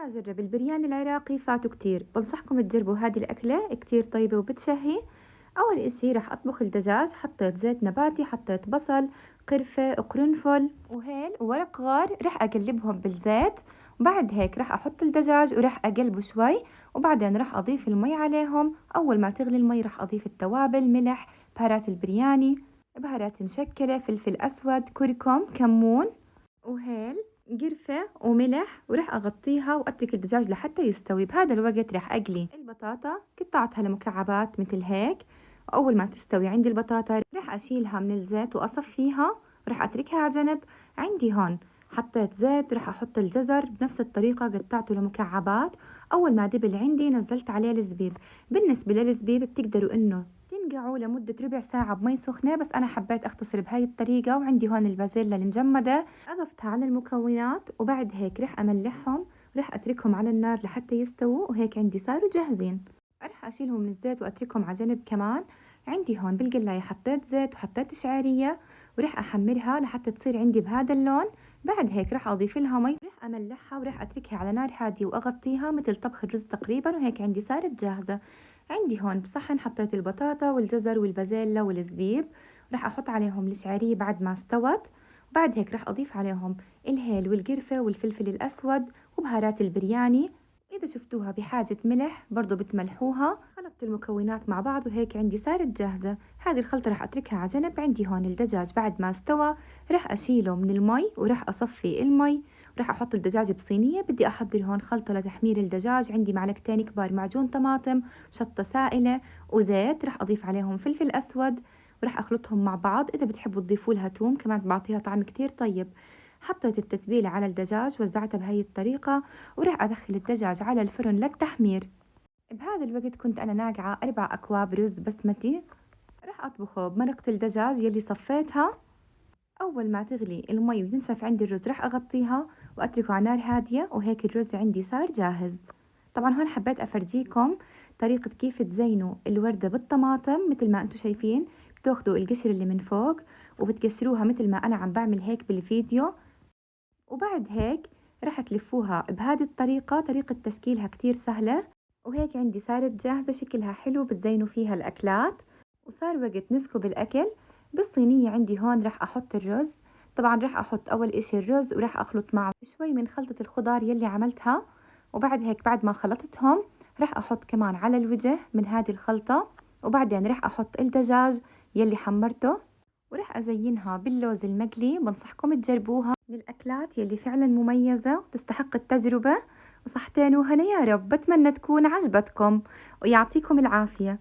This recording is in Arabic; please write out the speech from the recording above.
أجرب البرياني العراقي فاتو كتير، بنصحكم تجربوا هذه الأكلة كتير طيبة وبتشهي. أول إشي رح أطبخ الدجاج، حطيت زيت نباتي، حطيت بصل، قرفة، قرنفل وهيل وورق غار، رح أقلبهم بالزيت. وبعد هيك رح أحط الدجاج ورح أقلبه شوي، وبعدين رح أضيف المي عليهم. أول ما تغلي المي رح أضيف التوابل، ملح، بهارات البرياني، بهارات مشكلة، فلفل أسود، كركم، كمون وهيل، قرفة وملح، وراح أغطيها وأترك الدجاج لحتى يستوي. بهذا الوقت راح أقلي البطاطا، قطعتها لمكعبات مثل هيك. وأول ما تستوي عندي البطاطا راح أشيلها من الزيت وأصفيها، وراح أتركها على جنب. عندي هون حطيت زيت، راح أحط الجزر بنفس الطريقة، قطعته لمكعبات. أول ما دبل عندي نزلت عليه الزبيب. بالنسبة للزبيب بتقدروا إنه تنقعوا لمدة ربع ساعة بمي سخنة، بس أنا حبيت أختصر بهاي الطريقة. وعندي هون البازيلا المجمدة أضفتها على المكونات، وبعد هيك رح أملحهم ورح أتركهم على النار لحتى يستووا، وهيك عندي صاروا جاهزين. رح أشيلهم من الزيت وأتركهم على جنب كمان. عندي هون بالقلاية حطيت زيت وحطيت شعرية، ورح أحمرها لحتى تصير عندي بهذا اللون. بعد هيك رح أضيف لها مي، رح أملحها ورح أتركها على نار هادية وأغطيها مثل طبخ الرز تقريبا، وهيك عندي صارت جاهزة. عندي هون بصحن حطيت البطاطا والجزر والبازيلا والزبيب، رح أحط عليهم الشعرية بعد ما استوت. بعد هيك رح أضيف عليهم الهيل والقرفة والفلفل الأسود وبهارات البرياني. إذا شفتوها بحاجة ملح برضو بتملحوها. خلطت المكونات مع بعض وهيك عندي صارت جاهزة. هذه الخلطة رح أتركها على جنب. عندي هون الدجاج بعد ما استوى، رح أشيله من المي ورح أصفي المي، ورح أحط الدجاج بصينية. بدي أحضر هون خلطة لتحمير الدجاج، عندي معلقتين كبار معجون طماطم، شطة سائلة وزيت، رح أضيف عليهم فلفل أسود ورح أخلطهم مع بعض. إذا بتحبوا تضيفوا لها توم كمان بعطيها طعم كتير طيب. حطيت التتبيلة على الدجاج، وزعتها بهي الطريقة، ورح أدخل الدجاج على الفرن للتحمير. بهذا الوقت كنت أنا ناقعة 4 أكواب رز بسمتي، رح أطبخه بمرقة الدجاج يلي صفيتها. أول ما تغلي المي وينشف عندي الرز رح أغطيها وأتركه على نار هادية، وهيك الرز عندي صار جاهز. طبعا هون حبيت أفرجيكم طريقة كيف تزينوا الوردة بالطماطم. مثل ما انتم شايفين بتاخدوا القشر اللي من فوق وبتقشروها مثل ما أنا عم بعمل هيك بالفيديو، وبعد هيك رح تلفوها بهذه الطريقة. طريقة تشكيلها كتير سهلة، وهيك عندي صارت جاهزة، شكلها حلو بتزينوا فيها الأكلات. وصار وقت نسكب الأكل. بالصينية عندي هون رح أحط الرز. طبعا رح أحط أول إشي الرز، ورح أخلط معه شوي من خلطة الخضار يلي عملتها. وبعد هيك بعد ما خلطتهم رح أحط كمان على الوجه من هذه الخلطة. وبعدين رح أحط الدجاج يلي حمرته، ورح أزينها باللوز المقلي. بنصحكم تجربوها من الأكلات يلي فعلا مميزة وتستحق التجربة. وصحتين وهنا يا رب، بتمنى تكون عجبتكم ويعطيكم العافية.